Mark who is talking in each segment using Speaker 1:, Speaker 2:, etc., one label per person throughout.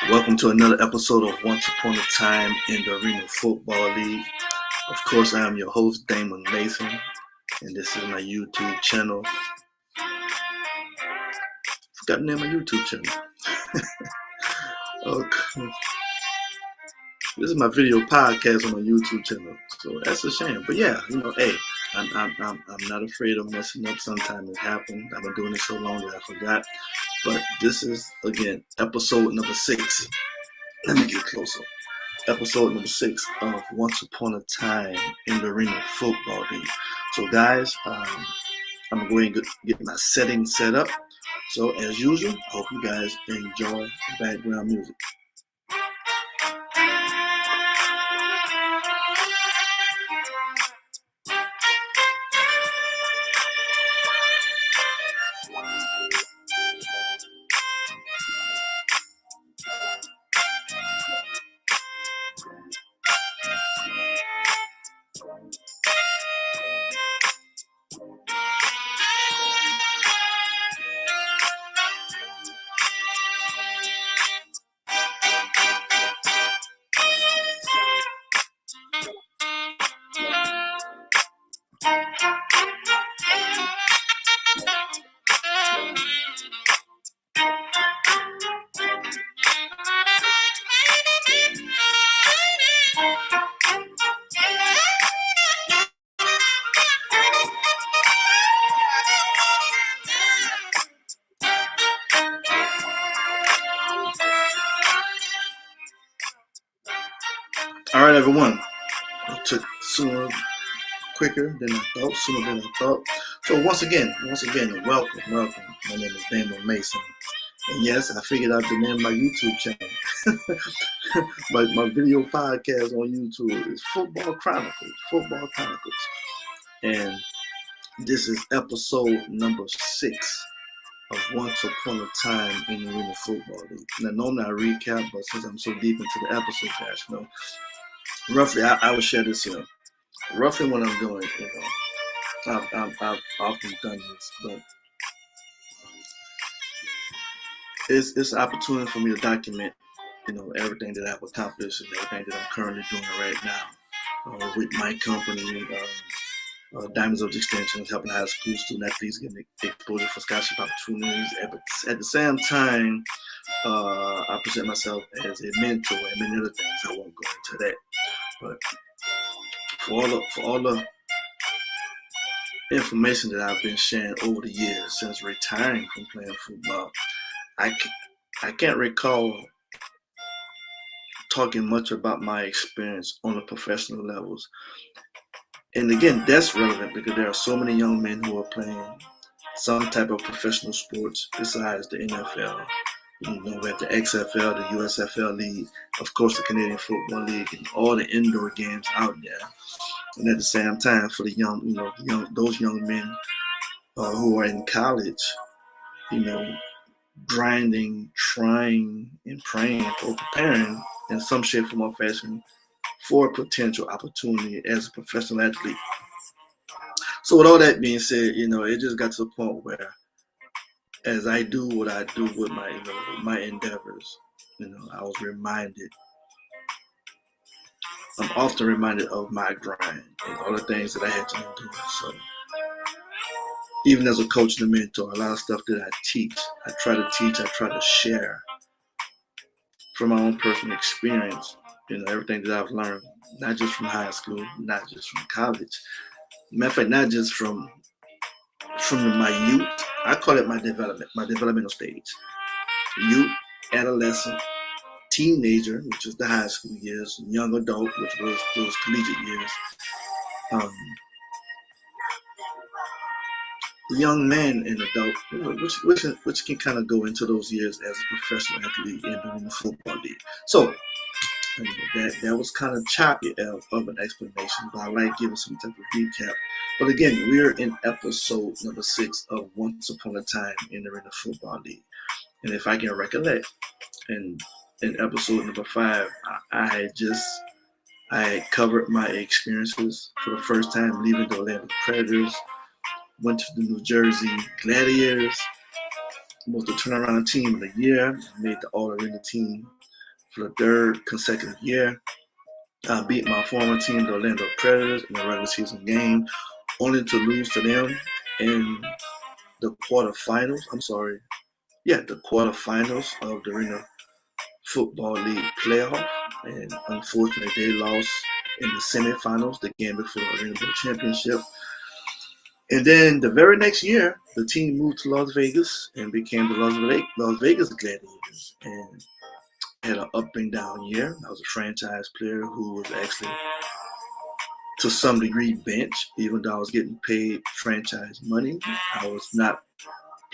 Speaker 1: Welcome to another episode of Once Upon a Time in the Arena Football League. Of course, I am your host, Damon Mason, and this is my YouTube channel. Forgot the name of my YouTube channel. Okay. This is my video podcast on my YouTube channel, so that's a shame. But yeah, hey, I'm not afraid of messing up. Sometimes it happens. I've been doing it so long that I forgot. But this is again episode number 6. Let me get closer. Episode number 6 of Once Upon a Time in the Arena Football League. So guys, I'm going to get my settings set up. So as usual, I hope you guys enjoy the background music. All right, everyone. It took quicker than I thought, sooner than I thought. So once again, welcome. My name is Damon Mason. And yes, I figured out the name of my YouTube channel. my video podcast on YouTube is Football Chronicles. And this is episode number 6 of Once Upon a Time in the Arena Football League. Now, normally I recap, but since I'm so deep into the episode, guys, roughly, I will share this here. Roughly what I'm doing, I've often done this, but it's an opportunity for me to document, everything that I've accomplished and everything that I'm currently doing right now with my company, Diamonds of Extension, helping high school student athletes getting exposure for scholarship opportunities. At the same time, I present myself as a mentor and many other things. I won't go into that, but for all the information that I've been sharing over the years since retiring from playing football, I can't recall talking much about my experience on the professional levels. And again, that's relevant because there are so many young men who are playing some type of professional sports besides the NFL. We have the XFL, the USFL League, of course the Canadian Football League, and all the indoor games out there. And at the same time, for the those young men who are in college, grinding, trying, and praying or preparing in some shape, form, or fashion for a potential opportunity as a professional athlete. So with all that being said, it just got to the point where as I do what I do with my endeavors, I was reminded. I'm often reminded of my grind and all the things that I had to do. So even as a coach and a mentor, a lot of stuff that I teach, I try to share from my own personal experience, everything that I've learned, not just from high school, not just from college. Matter of fact, not just from my youth. I call it my developmental stage. Youth, adolescent, teenager, which is the high school years, young adult, which was those collegiate years. Young man and adult, which can kind of go into those years as a professional athlete in the football league. So that was kind of choppy of an explanation, but I like giving some type of recap. But again, we're in episode number 6 of Once Upon a Time in the Arena Football League. And if I can recollect, in episode number 5, I had covered my experiences for the first time leaving the Atlanta Predators, went to the New Jersey Gladiators, was the turnaround team of the year. I made the All Arena team for the third consecutive year. I beat my former team, the Orlando Predators, in the regular season game, only to lose to them in the quarterfinals. I'm sorry. Yeah, the quarterfinals of the Arena Football League playoff. And unfortunately, they lost in the semifinals, the game before the Arena Bowl championship. And then the very next year, the team moved to Las Vegas and became the Las Vegas Gladiators. And had an up and down year. I was a franchise player who was actually, to some degree, bench, even though I was getting paid franchise money. I was not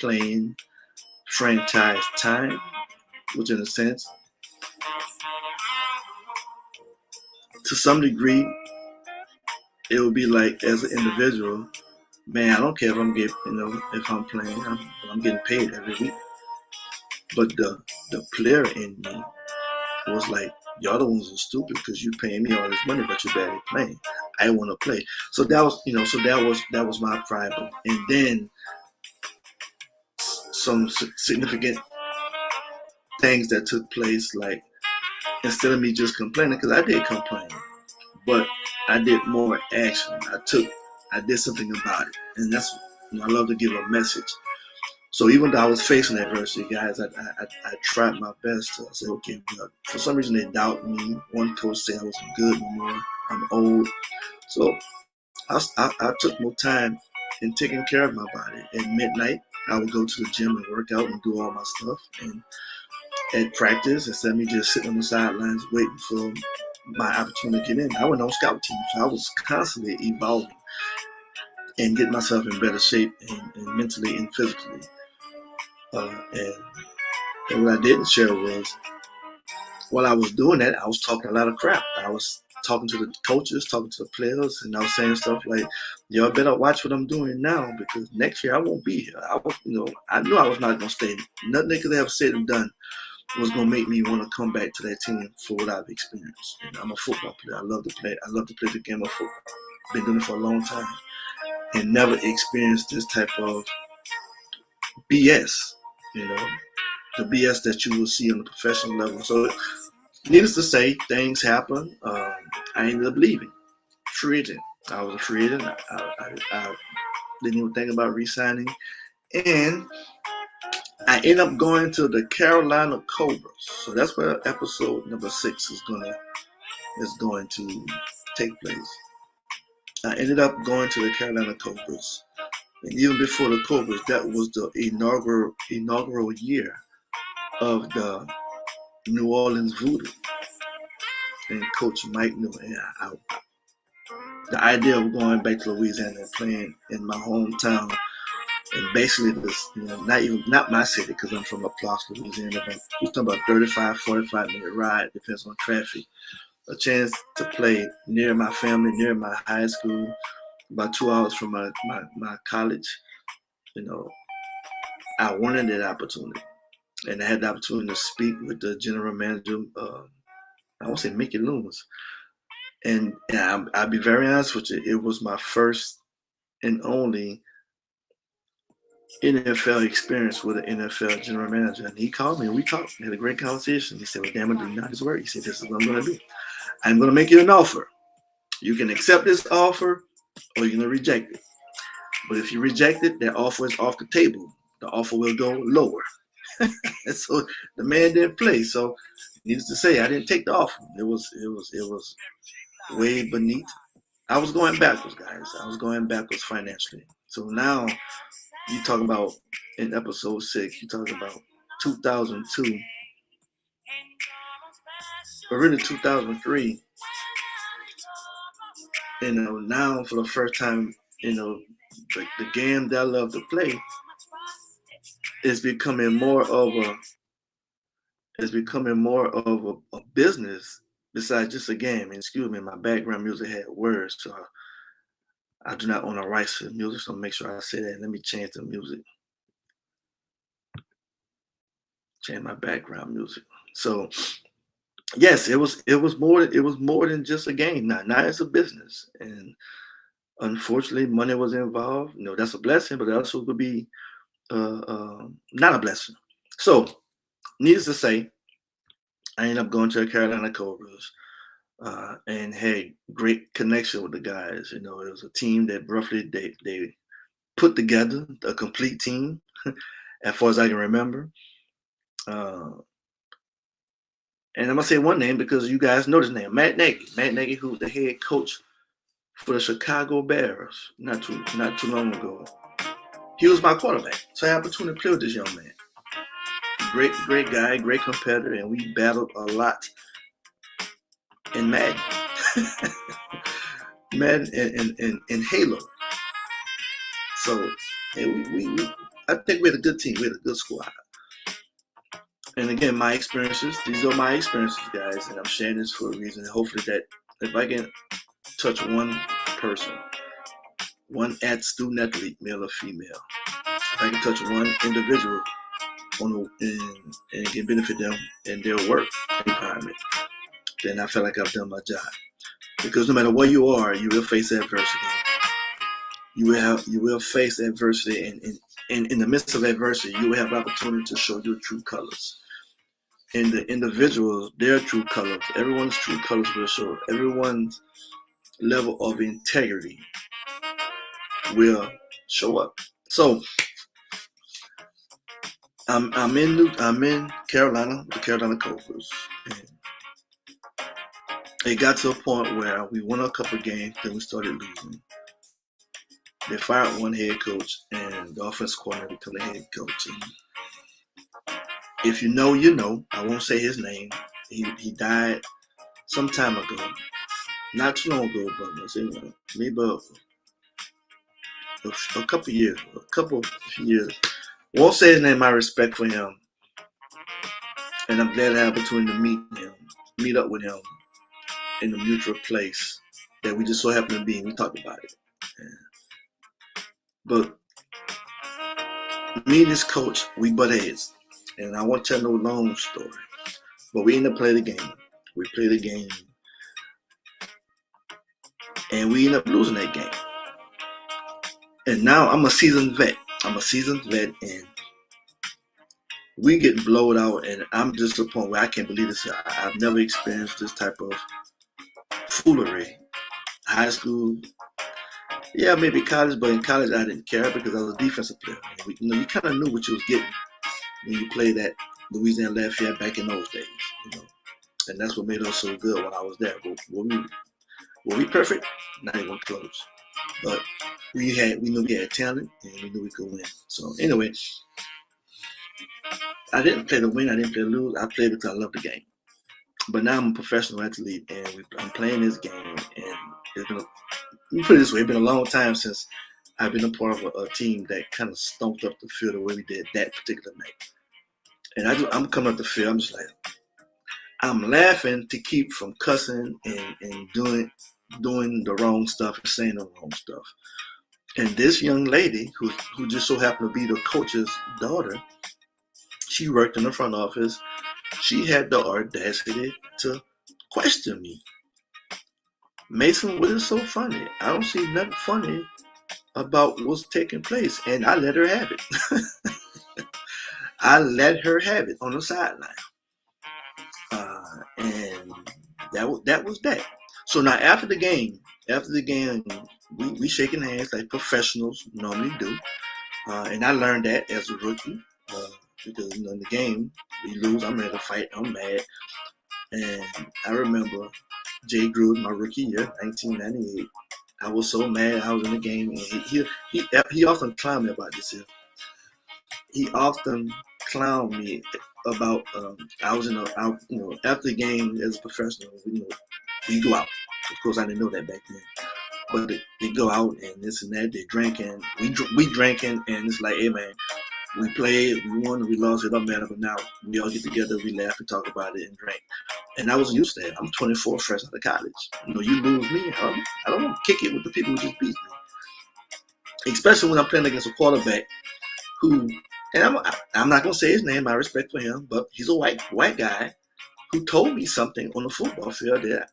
Speaker 1: playing franchise time, which in a sense, to some degree, it would be like as an individual, man, I don't care if I'm getting, if I'm playing, I'm getting paid every week. But the player in me was like, y'all the ones are stupid because you paying me all this money, but you're barely playing. I want to play. So that was, that was my problem. And then some significant things that took place, like instead of me just complaining, because I did complain, but I did more action. I did something about it, and that's, I love to give a message. So even though I was facing adversity, guys, I tried my best to say, okay, well, for some reason they doubt me. One coach said I wasn't good no more. I'm old. So I took more time in taking care of my body. At midnight, I would go to the gym and work out and do all my stuff. And at practice, instead of me just sitting on the sidelines waiting for my opportunity to get in, I went on scout team. So I was constantly evolving and getting myself in better shape and mentally and physically. And what I didn't share was, while I was doing that, I was talking a lot of crap. I was talking to the coaches, talking to the players, and I was saying stuff like, "Y'all better watch what I'm doing now because next year I won't be here." I was, I knew I was not gonna stay. Nothing they could have said and done was gonna make me want to come back to that team for what I've experienced. I'm a football player. I love to play. I love to play the game of football. Been doing it for a long time and never experienced this type of BS. You know, the BS that you will see on the professional level. So, needless to say, things happen. I ended up leaving. Free agent. I was a free agent. I didn't even think about re-signing, and I ended up going to the Carolina Cobras. So that's where episode number 6 is going to take place. I ended up going to the Carolina Cobras, and even before the Cobras, that was the inaugural year of the New Orleans Voodoo and Coach Mike knew. And the idea of going back to Louisiana and playing in my hometown, and basically this, not my city because I'm from La Place, Louisiana, but we're talking about 35, 45-minute ride, depends on traffic. A chance to play near my family, near my high school, about 2 hours from my college. You know, I wanted that opportunity, and I had the opportunity to speak with the general manager. I won't say Mickey Loomis, and I'll be very honest with you. It was my first and only NFL experience with an NFL general manager. And he called me and we talked. We had a great conversation. He said, "Well, damn it, do not his word." He said, "This is what I'm going to do. I'm going to make you an offer. You can accept this offer or you're going to reject it. But if you reject it, that offer is off the table. The offer will go lower." And so the man didn't play. So needless to say, I didn't take the offer. It was way beneath. I was going backwards, guys. I was going backwards financially. So now you talk about in episode 6, you talk about 2002, but really 2003. Now for the first time, the game that I love to play is becoming more of a business besides just a game. And excuse me, my background music had words, so I do not own the rights to the music, so make sure I say that. Let me change the music, change my background music. So yes, it was more than just a game. Now it's a business, and unfortunately, money was involved. That's a blessing, but it also could be not a blessing. So, needless to say, I ended up going to the Carolina Cobras and had great connection with the guys. You know, it was a team that roughly they put together a complete team, as far as I can remember. Uh, and I'm gonna say one name because you guys know this name, Matt Nagy. Matt Nagy, who's the head coach for the Chicago Bears, not too long ago. He was my quarterback, so I had the opportunity to play with this young man. Great guy, great competitor, and we battled a lot in Madden, Madden and Halo. So, and I think we had a good team. We had a good squad. And again, my experiences. These are my experiences, guys, and I'm sharing this for a reason. Hopefully, that if I can touch one person, one student athlete, male or female, if I can touch one individual and can benefit them in their work environment, then I feel like I've done my job. Because no matter where you are, you will face adversity. You will face adversity, and in the midst of adversity, you will have opportunity to show your true colors. And the individuals, their true colors, everyone's true colors will show. Everyone's level of integrity will show up. So I'm in Carolina, the Carolina Cobras, and it got to a point where we won a couple of games, then we started losing. They fired one head coach, and the offense coordinator became the head coach. And if you know, you know. I won't say his name. He died some time ago, not too long ago, but maybe a couple years, Won't say his name. My respect for him, and I'm glad I had the opportunity to meet up with him in a mutual place that we just so happened to be. And we talked about it, but me and this coach, we butt heads, and I won't tell no long story, but we ended up playing the game. We played the game, and we ended up losing that game. And now I'm a seasoned vet. And we get blowed out, and I'm just at the point where I can't believe this. I've never experienced this type of foolery. High school, yeah, maybe college, but in college I didn't care because I was a defensive player. You kind of knew what you was getting when you played at Louisiana Lafayette back in those days, and that's what made us so good when I was there. But were we perfect? Not even close. But we knew we had talent, and we knew we could win. So anyway, I didn't play to win. I didn't play to lose. I played because I love the game. But now I'm a professional athlete, and I'm playing this game. And it's been, let me put it this way, it's been a long time since I've been a part of a team that kind of stomped up the field the way we did that particular night. And I'm coming up the field. I'm just like, I'm laughing to keep from cussing and doing the wrong stuff and saying the wrong stuff. And this young lady, who just so happened to be the coach's daughter, she worked in the front office. She had the audacity to question me. Mason, what is so funny? I don't see nothing funny about what's taking place. And I let her have it. I let her have it on the sideline. And that was that. So now after the game, we shaking hands like professionals normally do. And I learned that as a rookie. Because in the game, we lose, I'm ready to fight, I'm mad. And I remember Jay Gruden, my rookie year, 1998. I was so mad I was in the game, and he often clowned me about this here. He often clowned me about I was after the game as a professional, we go out. Of course, I didn't know that back then. But they go out and this and that. They drinking, we drinking, and it's like, hey man, we played, we won, we lost, it don't matter. But now we all get together, we laugh, we talk about it, and drink. And I wasn't used to that. I'm 24, fresh out of college. You lose me, I don't want to kick it with the people who just beat me. Especially when I'm playing against a quarterback who, and I'm not gonna say his name, I respect for him, but he's a white guy who told me something on the football field that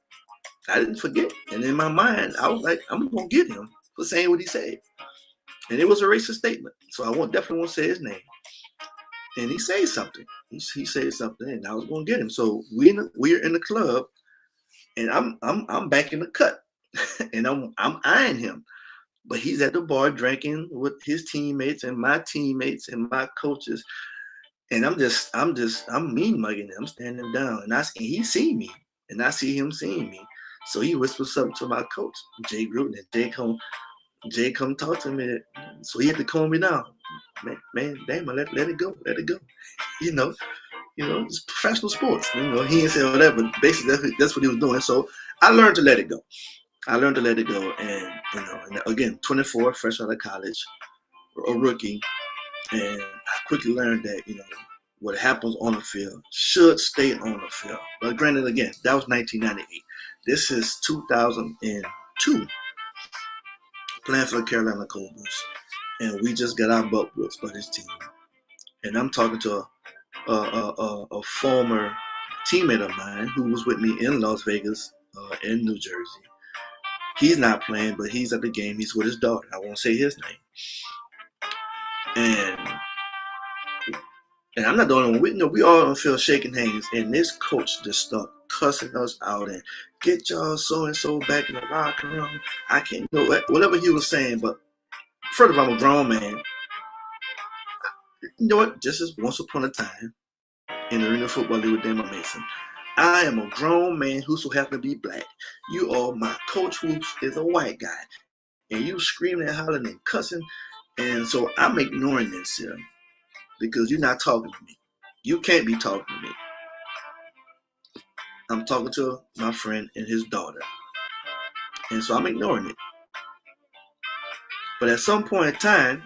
Speaker 1: I didn't forget. And in my mind, I was like, I'm gonna get him for saying what he said. And it was a racist statement. So I definitely won't say his name. And he said something. He said something, and I was going to get him. So we're in the club, and I'm back in the cut, and I'm eyeing him. But he's at the bar drinking with his teammates and my teammates and my coaches. And I'm mean mugging him. I'm standing him down. And he see me. And I see him seeing me. So he whispers something to my coach, Jay Gruden. And Jay come talk to me. So he had to calm me down. Man, damn, let it go. Let it go. You know, it's professional sports. He didn't say all that, but basically that's what he was doing. So I learned to let it go. And again, 24, fresh out of college, a rookie, and I quickly learned that what happens on the field should stay on the field. But granted, again, that was 1998. This is 2002, playing for the Carolina Cobras, and we just got our butt whooped by this team. And I'm talking to a former teammate of mine who was with me in Las Vegas, in New Jersey. He's not playing, but he's at the game. He's with his daughter. I won't say his name. And I'm not the only one. We all on the field shaking hands, and this coach just started cussing us out and get y'all so and so back in the locker room. I can't know whatever he was saying, but first of all, I'm a grown man. You know what? Just as once upon a time in the Arena Football League with Damon Mason, I am a grown man who so happen to be black. You are my coach who is a white guy, and you screaming and hollering and cussing, and so I'm ignoring this here because you're not talking to me. You can't be talking to me. I'm talking to my friend and his daughter, and so I'm ignoring it. But at some point in time,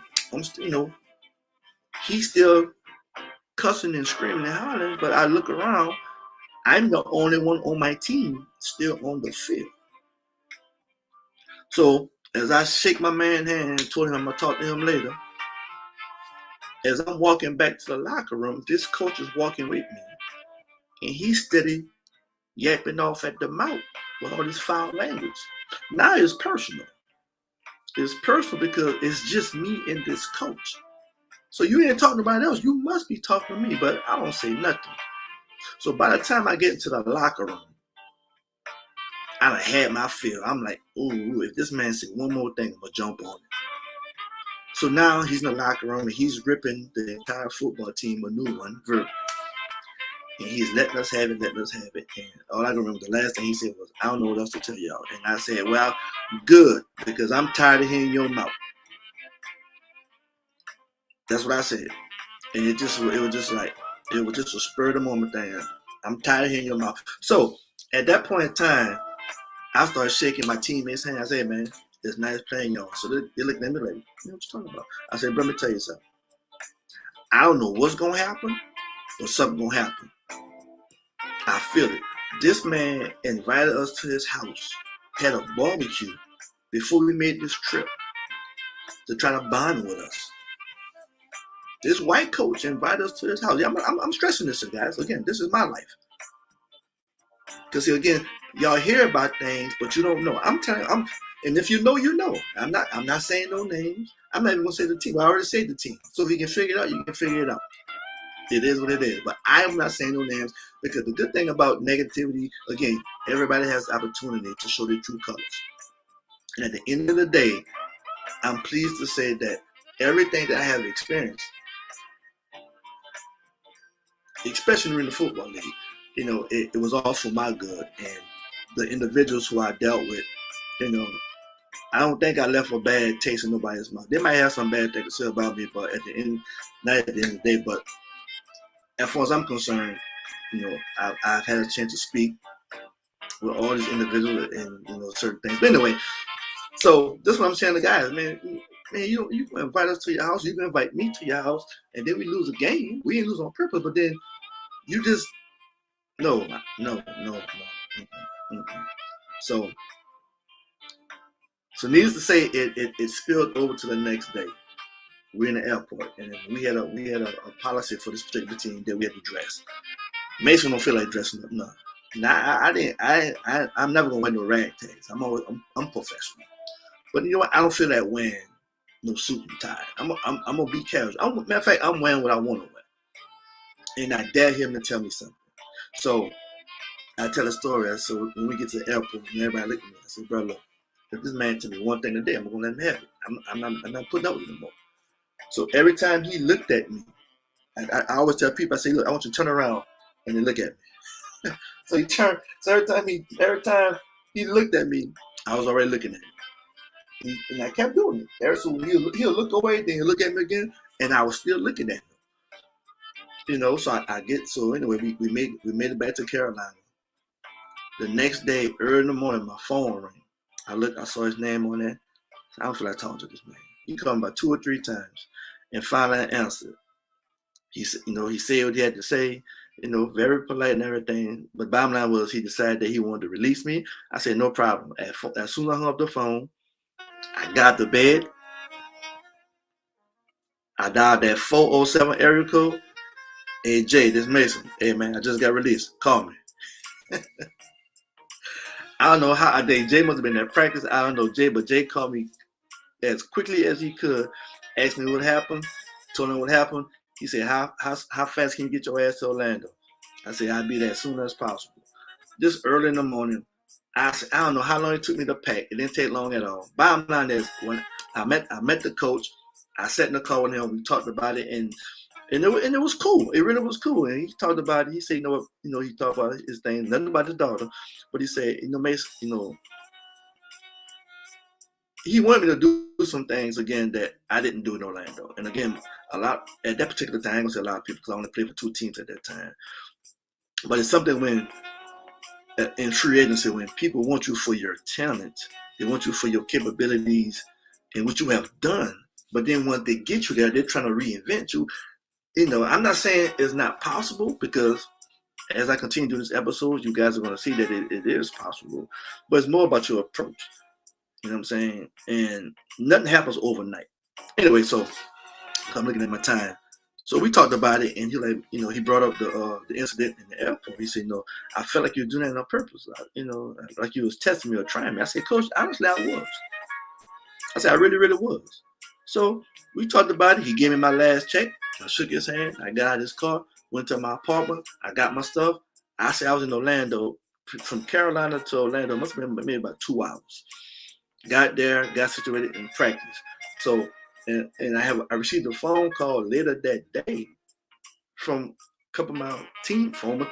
Speaker 1: he's still cussing and screaming and hollering, but I look around, I'm the only one on my team still on the field. So as I shake my man's hand and told him I'm going to talk to him later, as I'm walking back to the locker room, this coach is walking with me. And he's steady yapping off at the mouth with all this foul language. Now it's personal. It's personal because it's just me and this coach. So you ain't talking to nobody else. You must be talking to me, but I don't say nothing. So by the time I get into the locker room, I done had my fill. I'm like, ooh, if this man say one more thing, I'm going to jump on it. So now he's in the locker room and he's ripping the entire football team a new one verbally. And he's letting us have it. And all I can remember, the last thing he said was, I don't know what else to tell y'all. And I said, well, good, because I'm tired of hearing your mouth. That's what I said. And it was just a spur of the moment thing. I'm tired of hearing your mouth. So at that point in time, I started shaking my teammates' hand. I said, man, it's nice playing y'all. So they looked at me like, what you talking about? I said, bro, let me tell you something. I don't know what's going to happen, but something's going to happen. I feel it. This man invited us to his house, had a barbecue before we made this trip to try to bond with us. This white coach invited us to his house. Yeah, I'm stressing this, guys. Again, this is my life. Because again, y'all hear about things, but you don't know. I'm telling you, and if you know, you know. I'm not saying no names. I'm not even gonna say the team. I already said the team. So if you can figure it out, you can figure it out. It is what it is. But I am not saying no names because the good thing about negativity, again, everybody has the opportunity to show their true colors. And at the end of the day, I'm pleased to say that everything that I have experienced, especially in the football league, it was all for my good. And the individuals who I dealt with, I don't think I left a bad taste in nobody's mouth. They might have some bad things to say about me, but not at the end of the day, but as far as I'm concerned, I've had a chance to speak with all these individuals and certain things. But anyway, so this is what I'm saying to guys, man, you can invite us to your house, you can invite me to your house, and then we lose a game. We didn't lose on purpose, but then you just no. So needless to say, it spilled over to the next day. We're in the airport, and we had a policy for this particular team that we had to dress. Mason don't feel like dressing up. No, I'm never gonna wear no ragtags. I'm professional. But you know what? I don't feel like wearing no suit and tie. I'm gonna be casual. Matter of fact, I'm wearing what I want to wear, and I dare him to tell me something. So I tell a story. So when we get to the airport, and everybody look at me, I say, "Bro, look, if this man tell me one thing today, I'm gonna let him have it. I'm not putting up with it no more." So every time he looked at me, I always tell people, I say, "Look, I want you to turn around and then look at me." So he turned. So every time he looked at me, I was already looking at him. And I kept doing it. So he'll look away, then he'll look at me again, and I was still looking at him. So I get so anyway, we made it back to Carolina. The next day, early in the morning, my phone rang. I saw his name on there. I don't feel like talking to this man. He called me about 2 or 3 times, and finally I answered. He said what he had to say, very polite and everything. But bottom line was he decided that he wanted to release me. I said, no problem. As soon as I hung up the phone, I got to bed. I dialed that 407 area code. Hey, Jay, this Mason. Hey, man, I just got released. Call me. I don't know how Jay must have been at practice. I don't know Jay, but Jay called me as quickly as he could, asked me what happened, told him what happened. He said, how fast can you get your ass to Orlando? I said, I'll be there as soon as possible. Just early in the morning, I said, I don't know how long it took me to pack. It didn't take long at all. Bottom line is, when I met the coach, I sat in the car with him, we talked about it, and it was cool. It really was cool. And he talked about it. He said, he talked about his thing, nothing about his daughter, but he said, Mason, he wanted me to do some things again that I didn't do in Orlando. And again, at that particular time, I was a lot of people because I only played for 2 teams at that time. But it's something when in free agency, when people want you for your talent, they want you for your capabilities and what you have done. But then once they get you there, they're trying to reinvent you. I'm not saying it's not possible, because as I continue doing this episode, you guys are going to see that it is possible. But it's more about your approach. You know what I'm saying? And nothing happens overnight. Anyway, so I'm looking at my time. So we talked about it, and he brought up the incident in the airport. He said, I felt like you were doing that on purpose. Like you was testing me or trying me. I said, Coach, honestly, I was. I said, I really, really was. So we talked about it. He gave me my last check. I shook his hand. I got out of his car, went to my apartment. I got my stuff. I said I was in Orlando. From Carolina to Orlando, it must have been maybe about 2 hours. Got there, got situated in practice. So, and I received a phone call later that day from a couple of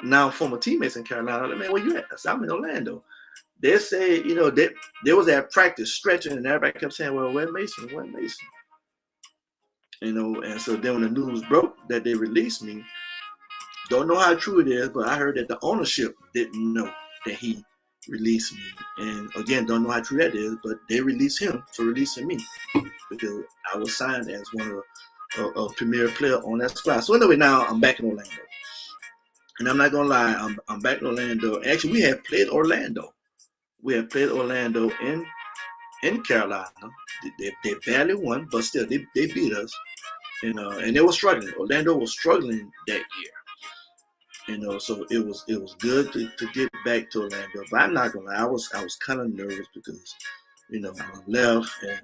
Speaker 1: my former teammates in Carolina. Like, man, where you at? I said, I'm in Orlando. They say, they was at practice stretching, and everybody kept saying, well, where's Mason? Where's Mason? And so then when the news broke that they released me, don't know how true it is, but I heard that the ownership didn't know that he released me. And again, don't know how true that is, but they released him for releasing me because I was signed as one of a premier player on that squad. So anyway, now I'm back in Orlando. And I'm not going to lie, I'm back in Orlando. Actually, we had played Orlando. We had played Orlando in Carolina. They barely won, but still, they beat us. And they were struggling. Orlando was struggling that year. So it was good to get back to Orlando. But I'm not gonna lie, I was kind of nervous because, I left and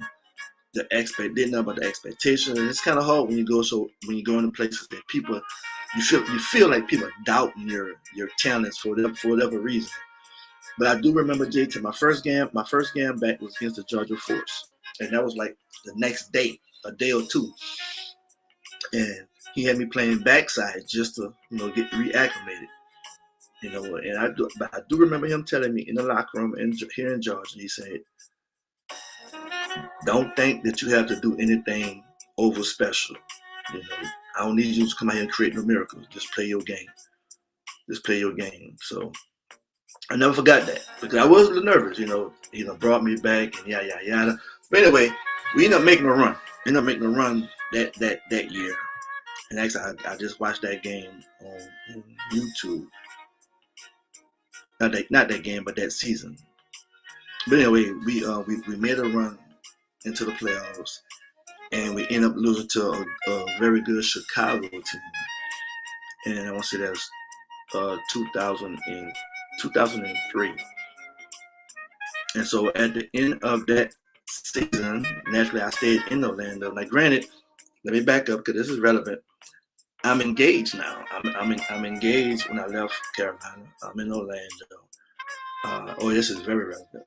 Speaker 1: didn't know about the expectation. And it's kind of hard when you go into places that people, you feel like people are doubting your talents for whatever reason. But I do remember, JT, my first game back was against the Georgia Force. And that was like the next day, a day or two. And he had me playing backside just to, get reacclimated. And I do remember him telling me in the locker room here in Georgia, he said, don't think that you have to do anything over special. I don't need you to come out here and create no miracles. Just play your game. So I never forgot that because I was a little nervous, he brought me back and yada, yada. But anyway, we ended up making a run. That year. And actually, I just watched that game on YouTube. Not that game, but that season. But anyway, we made a run into the playoffs, and we ended up losing to a very good Chicago team. And I want to say that was 2003. And so at the end of that season, naturally I stayed in Orlando. Now, granted, let me back up because this is relevant. I'm engaged now. I'm engaged when I left Carolina. I'm in Orlando. This is very relevant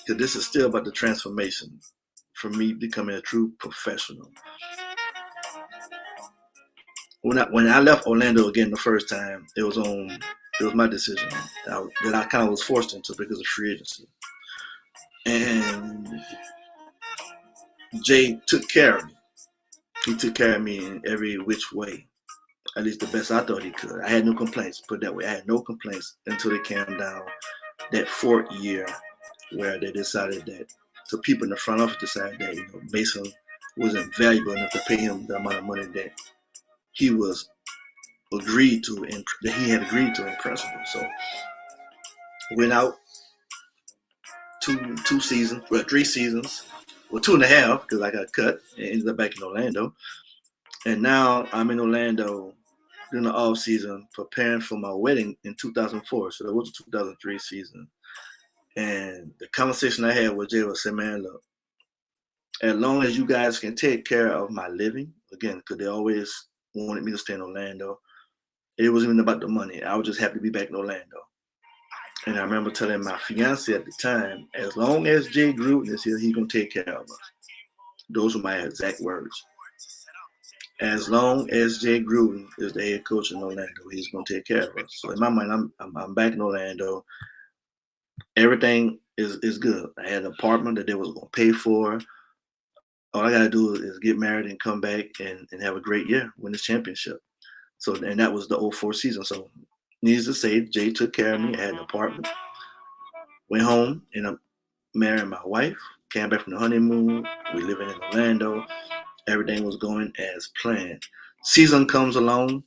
Speaker 1: because this is still about the transformation for me becoming a true professional. When I left Orlando again the first time, it was my decision that I kind of was forced into because of free agency. And Jay took care of me. He took care of me in every which way, at least the best I thought he could. I had no complaints, put it that way. I had no complaints until it came down that fourth year where they decided that, so people in the front office decided that Mason wasn't valuable enough to pay him the amount of money that he was agreed to and that he had agreed to in principle. So went out two seasons, well 3 seasons, well 2.5 because I got cut and ended up back in Orlando. And now I'm in Orlando during the off season preparing for my wedding in 2004. So that was the 2003 season. And the conversation I had with Jay was saying, man, look, as long as you guys can take care of my living, again, because they always wanted me to stay in Orlando, it wasn't even about the money. I was just happy to be back in Orlando. And I remember telling my fiance at the time, as long as Jay Gruden is here, he's going to take care of us. Those were my exact words. As long as Jay Gruden is the head coach in Orlando, he's going to take care of us. So in my mind, I'm back in Orlando. Everything is good. I had an apartment that they was going to pay for. All I got to do is get married and come back and have a great year, win this championship. So, and that was the 2004 season. So needless to say, Jay took care of me. I had an apartment. Went home and I married my wife. Came back from the honeymoon. We living in Orlando. Everything was going as planned. Season comes along,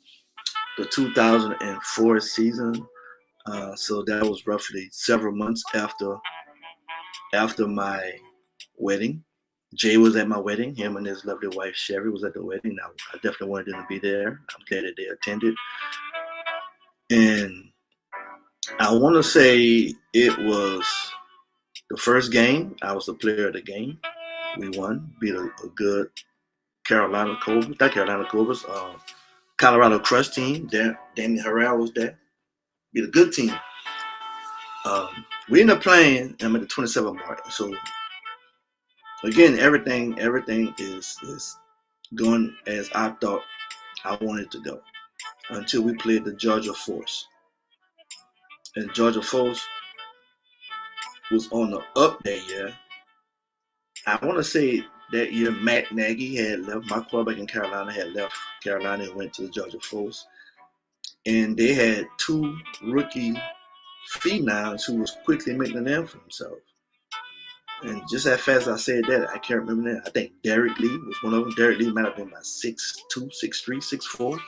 Speaker 1: the 2004 season. So that was roughly several months after my wedding. Jay was at my wedding. Him and his lovely wife Sherry was at the wedding. I definitely wanted them to be there. I'm glad that they attended. And I want to say it was the first game. I was the player of the game. We won, beat a good Carolina Cobras, not Carolina Cobras, Colorado Crush team. There, Damian Harrell was there. Beat a good team. We ended up playing. I'm at the 27 mark. So again, everything is going as I thought I wanted to go until we played the Georgia Force. And Georgia Force was on the up that year. I want to say that year Matt Nagy had left. My quarterback in Carolina had left Carolina and went to the Georgia Force. And they had 2 rookie phenoms who was quickly making a name for himself. And just as fast as I said that, I can't remember that. I think Derek Lee was one of them. Derek Lee might have been about 6'2", 6'3", 6'4",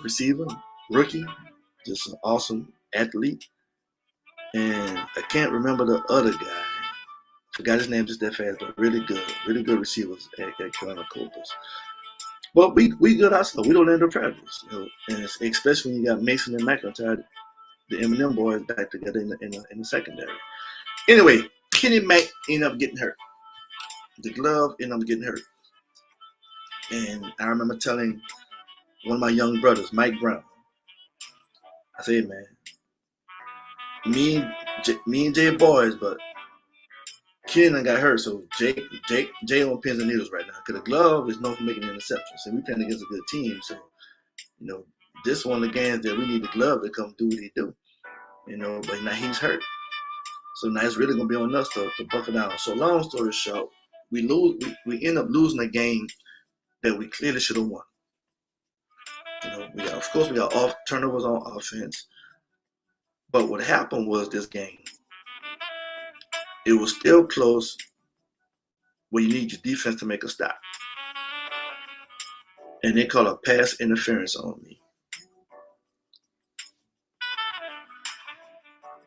Speaker 1: receiver, rookie, just an awesome athlete. And I can't remember the other guy. Forgot his name just that fast, but really good receivers at Carolina Cobras. But we good ourselves. We don't end up Predators, and especially when you got Mason and McIntyre, the Eminem boys back together in the secondary. Anyway, Kenny Mack ended up getting hurt. The glove ended up getting hurt. And I remember telling one of my young brothers, Mike Brown, I said, man, me and Jay boys, but Kenny done got hurt, so Jay on pins and needles right now. Because the glove is known for making interceptions. And we playing against a good team, so, this one of the games that we need the glove to come do what he do. But now he's hurt. So now it's really going to be on us to buckle down. So long story short, we end up losing a game that we clearly should have won. We got off turnovers on offense. But what happened was this game, it was still close where you need your defense to make a stop. And they called a pass interference on me.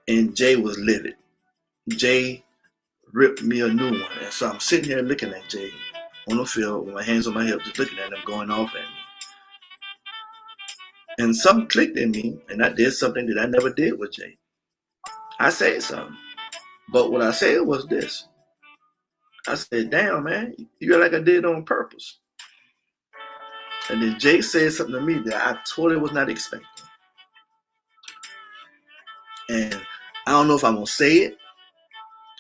Speaker 1: And Jay was livid. Jay ripped me a new one. And so I'm sitting here looking at Jay on the field with my hands on my hips, just looking at him going off at me. And something clicked in me, and I did something that I never did with Jay. I said something. But what I said was this. I said, damn, man, you act like I did it on purpose. And then Jay said something to me that I totally was not expecting. And I don't know if I'm going to say it,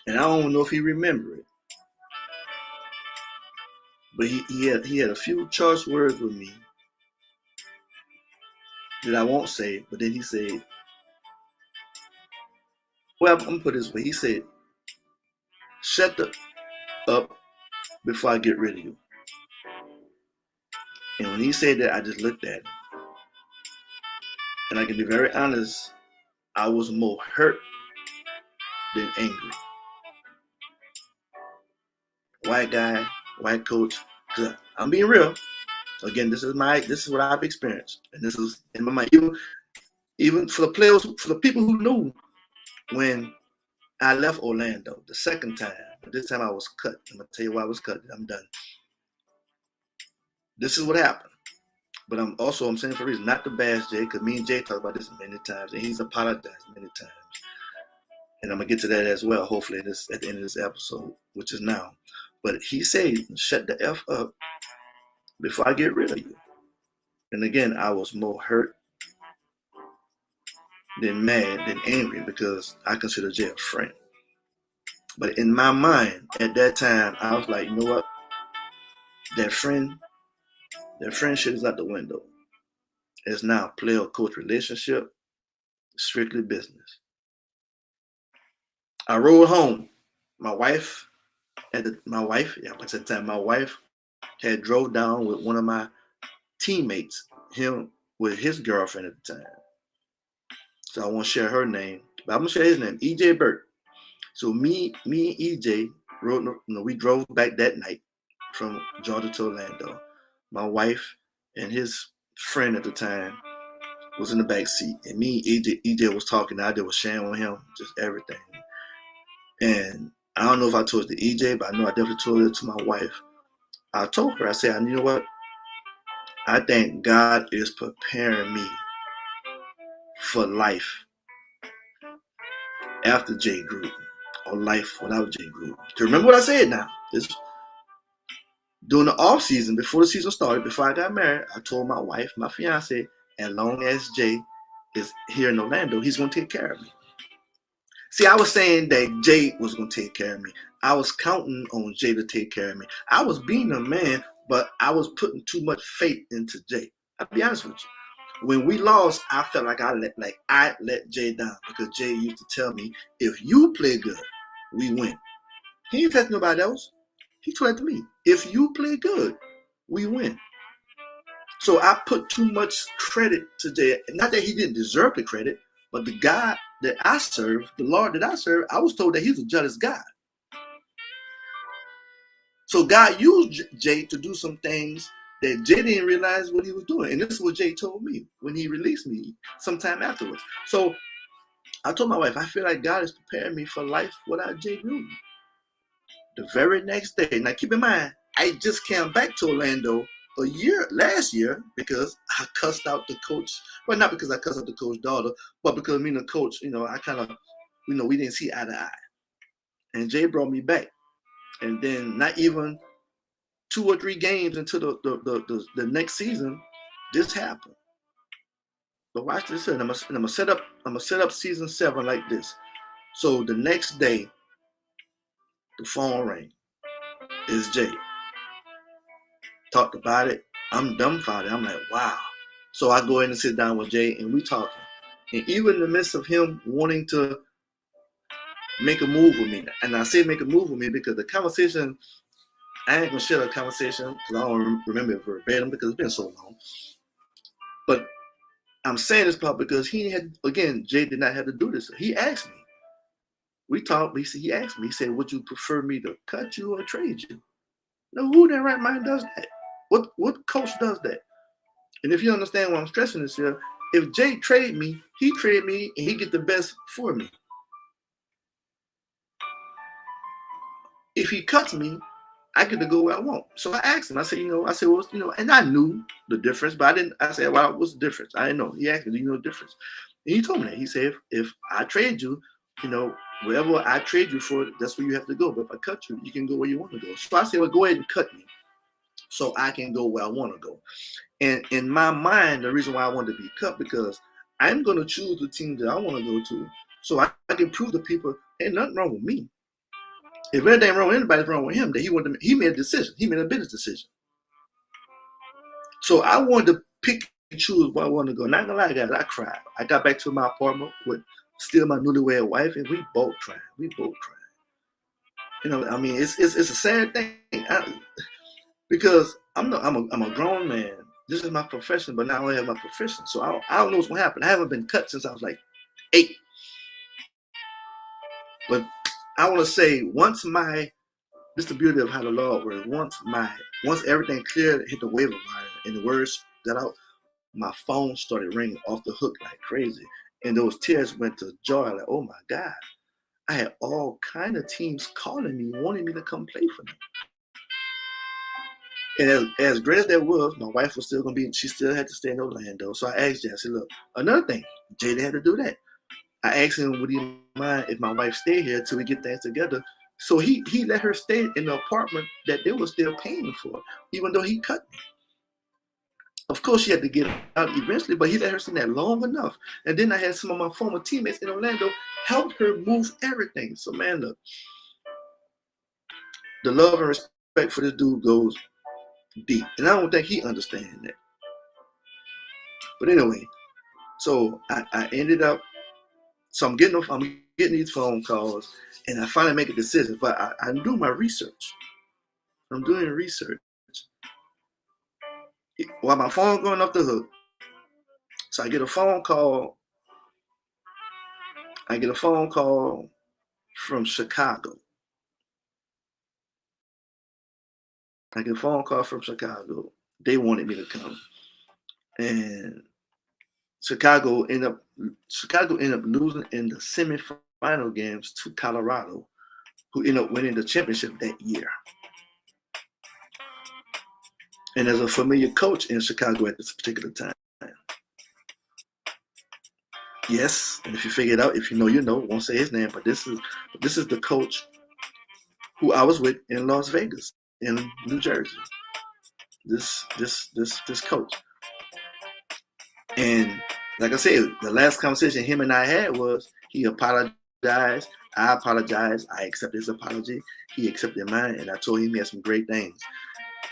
Speaker 1: and I don't know if he remembered it. But he had a few choice words with me that I won't say, but then he said, well, I'm going to put it this way. He said, shut the up before I get rid of you. And when he said that, I just looked at him. And I can be very honest, I was more hurt than angry. White guy, white coach. Cause I'm being real. Again, this is what I've experienced, and this is in my mind. Even for the players, for the people who knew when I left Orlando the second time, but this time I was cut. I'm gonna tell you why I was cut. I'm done. This is what happened. But I'm saying for a reason, not to bash Jay, because me and Jay talked about this many times, and he's apologized many times. And I'm gonna get to that as well, hopefully, at the end of this episode, which is now. But he said, shut the F up before I get rid of you. And again, I was more hurt than mad than angry because I consider Jay a friend. But in my mind, at that time, I was like, you know what? That friendship is out the window. It's now a player-coach relationship, strictly business. I rode home. My wife had drove down with one of my teammates, him with his girlfriend at the time. So I won't share her name, but I'm gonna share his name, EJ Burt. So me and EJ we drove back that night from Georgia to Orlando. My wife and his friend at the time was in the back seat, and me and EJ was talking. I was sharing with him just everything. And I don't know if I told it to EJ, but I know I definitely told it to my wife. I told her, I said, you know what? I think God is preparing me for life after Jay Gruden, or life without Jay Gruden. To remember what I said now. This during the off season, before the season started, before I got married, I told my wife, my fiance, as long as Jay is here in Orlando, he's going to take care of me. See, I was saying that Jay was going to take care of me. I was counting on Jay to take care of me. I was being a man, but I was putting too much faith into Jay. I'll be honest with you. When we lost, I felt like I let Jay down, because Jay used to tell me, if you play good, we win. He ain't telling nobody else. He told it to me. If you play good, we win. So I put too much credit to Jay. Not that he didn't deserve the credit, but the God that I serve, the Lord that I serve, I was told that he's a jealous God. So God used Jay to do some things that Jay didn't realize what he was doing. And this is what Jay told me when he released me sometime afterwards. So I told my wife, I feel like God is preparing me for life without Jay Gruden. The very next day, now keep in mind, I just came back to Orlando last year, because I cussed out the coach. Well, not because I cussed out the coach's daughter, but because me and the coach, I kind of, we didn't see eye to eye. And Jay brought me back. And then not even 2 or 3 games into the next season, this happened. But watch this. And I'm gonna set up season 7 like this. So the next day, the phone rang. It's Jay. Talked about it. I'm dumbfounded. I'm like, wow. So I go in and sit down with Jay, and we talking. And even in the midst of him wanting to make a move with me, and I say make a move with me because the conversation, I ain't gonna share the conversation because I don't remember it verbatim because it's been so long. But I'm saying this part because Jay did not have to do this. He asked me. We talked. He asked me. He said, "Would you prefer me to cut you or trade you?" Now, who in their right mind does that? What coach does that? And if you understand why I'm stressing this here, if Jay trade me, he trade me and he get the best for me. If he cuts me, I get to go where I want. So I asked him. I said, and I knew the difference, but I didn't. I said, well, what's the difference? I didn't know. He asked me, do you know the difference? And he told me that. He said, if I trade you, wherever I trade you for, that's where you have to go. But if I cut you, you can go where you want to go. So I said, well, go ahead and cut me so I can go where I want to go. And in my mind, the reason why I wanted to be cut because I'm going to choose the team that I want to go to so I can prove to people ain't nothing wrong with me. If anything ain't wrong with anybody, it's wrong with him. That he made a decision. He made a business decision. So I wanted to pick and choose where I wanted to go. Not gonna lie, guys, I cried. I got back to my apartment with still my newlywed wife, and we both cried. We both cried. I mean, it's a sad thing because I'm a grown man. This is my profession, but now I only have my profession, so I don't know what's gonna happen. I haven't been cut since I was like 8. But I want to say this is the beauty of how the Lord works. Once everything cleared, hit the waiver wire, and the words got out, my phone started ringing off the hook like crazy, and those tears went to joy. Like, oh my God, I had all kind of teams calling me, wanting me to come play for them. And as great as that was, my wife was still gonna be. She still had to stay in Orlando. So I asked Jay. I said, look, another thing, Jay had to do that. I asked him, would he mind if my wife stayed here till we get things together? So he let her stay in the apartment that they were still paying for, even though he cut me. Of course, she had to get out eventually, but he let her stay there long enough. And then I had some of my former teammates in Orlando help her move everything. So man, look, the love and respect for this dude goes deep, and I don't think he understands that. But anyway, so I ended up. So I'm getting these phone calls, and I finally make a decision. But I do my research. I'm doing research while my phone going off the hook. So I get a phone call. From Chicago. They wanted me to come, and Chicago ended up losing in the semifinal games to Colorado, who ended up winning the championship that year. And there's a familiar coach in Chicago at this particular time. Yes, and if you figure it out, if you know, you know. Won't say his name, but this is the coach who I was with in Las Vegas, in New Jersey. This coach. And like I said, the last conversation him and I had was he apologized. I apologized. I accepted his apology. He accepted mine, and I told him he had some great things.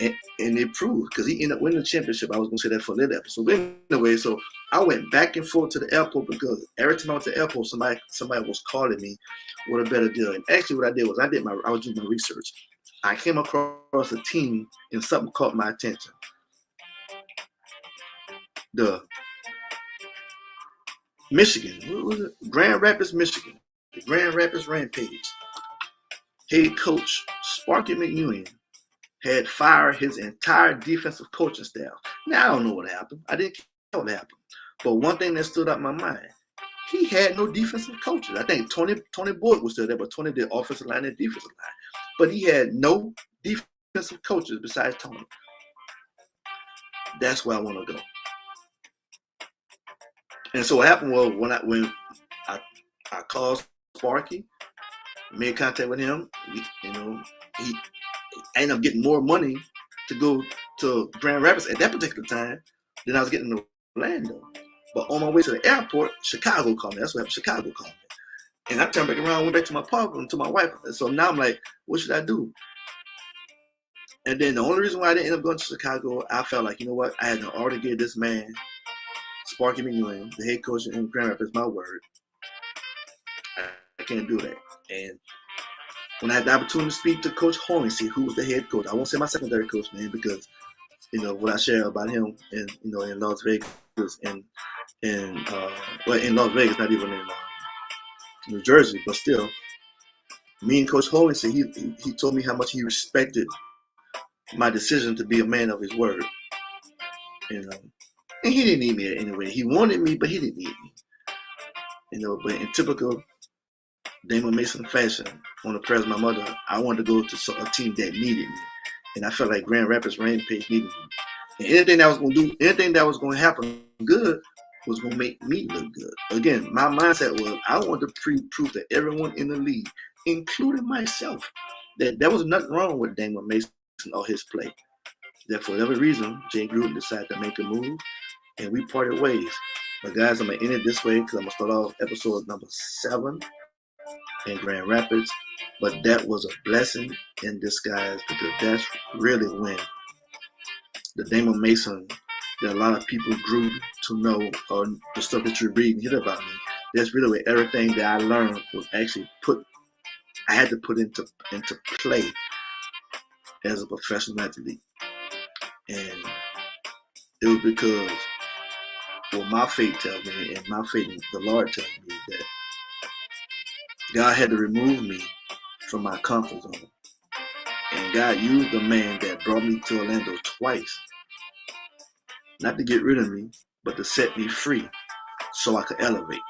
Speaker 1: And it proved, because he ended up winning the championship. I was going to say that for that episode. But anyway, so I went back and forth to the airport because every time I went to the airport, somebody was calling me with a better deal. And actually what I did was I was doing my research. I came across a team and something caught my attention. The Michigan, what was it? Grand Rapids, Michigan. The Grand Rapids Rampage. Head coach Sparky McEwen had fired his entire defensive coaching staff. Now, I don't know what happened. I didn't care what happened. But one thing that stood out in my mind, he had no defensive coaches. I think Tony Boyd was still there, but Tony did offensive line and defensive line. But he had no defensive coaches besides Tony. That's where I want to go. And so what happened was when I called Sparky, made contact with him, he ended up getting more money to go to Grand Rapids at that particular time than I was getting in Orlando. But on my way to the airport, Chicago called me. That's what happened. Chicago called me. And I turned back around, went back to my apartment, to my wife. And so now I'm like, what should I do? And then the only reason why I didn't end up going to Chicago, I felt like, you know what? I had to already give this man, Sparky McEwen, the head coach in Grand Rapids, my word. I can't do that. And when I had the opportunity to speak to Coach Hornsey, who was the head coach, I won't say my secondary coach name because, what I share about him in Las Vegas and in Las Vegas, not even in New Jersey, but still, me and Coach Hornsey, he told me how much he respected my decision to be a man of his word. And he didn't need me anyway. He wanted me, but he didn't need me. But in typical Damon Mason fashion, on the prayers of my mother, I wanted to go to a team that needed me. And I felt like Grand Rapids Rampage needed me. And anything that was going to happen good was going to make me look good. Again, my mindset was I wanted to prove to everyone in the league, including myself, that there was nothing wrong with Damon Mason or his play. That for whatever reason, Jay Gruden decided to make a move, and we parted ways. But guys, I'm going to end it this way because I'm going to start off episode number 7 in Grand Rapids. But that was a blessing in disguise because that's really when the Damon Mason that a lot of people grew to know, or the stuff that you read and hear about me. That's really where everything that I learned was actually I had to put into play as a professional athlete. And it was because what my faith tells me, and my faith in the Lord tells me, that God had to remove me from my comfort zone. And God used the man that brought me to Orlando twice, not to get rid of me, but to set me free so I could elevate.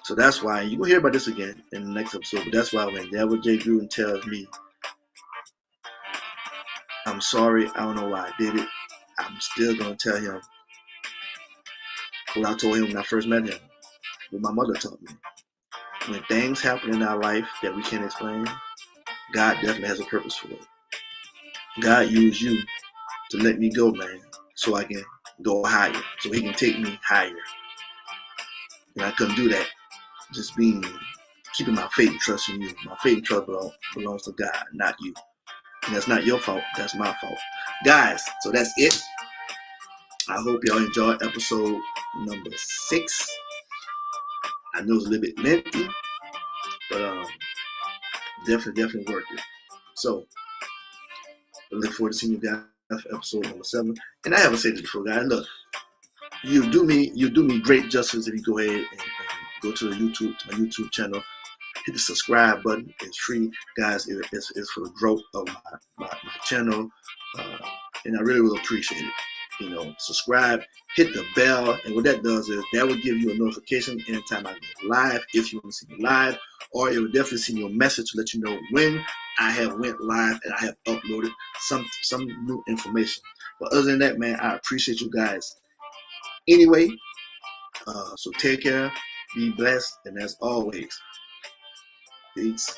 Speaker 1: So that's why, you're going to hear about this again in the next episode, but that's why when Devil J. Gruden tells me, I'm sorry, I don't know why I did it, I'm still going to tell him what I told him when I first met him, what my mother taught me. When things happen in our life that we can't explain, God definitely has a purpose for it. God used you to let me go, man, so I can go higher, so he can take me higher. And I couldn't do that just keeping my faith and trust in you. My faith and trust belongs to God, not you. And that's not your fault, that's my fault. Guys, so that's it. I hope y'all enjoyed episode number 6. I know it's a little bit lengthy, but definitely worth it. So I look forward to seeing you guys for episode number 7. And I haven't said this before, guys. Look, you do me great justice if you go ahead and go to my YouTube channel. Hit the subscribe button. It's free, guys. It's for the growth of my channel, and I really will appreciate it. Subscribe, hit the bell, and what that does is that will give you a notification anytime I go live, if you want to see me live, or it will definitely send you a message to let you know when I have went live and I have uploaded some new information. But other than that, man, I appreciate you guys anyway. So take care, be blessed, and as always, peace.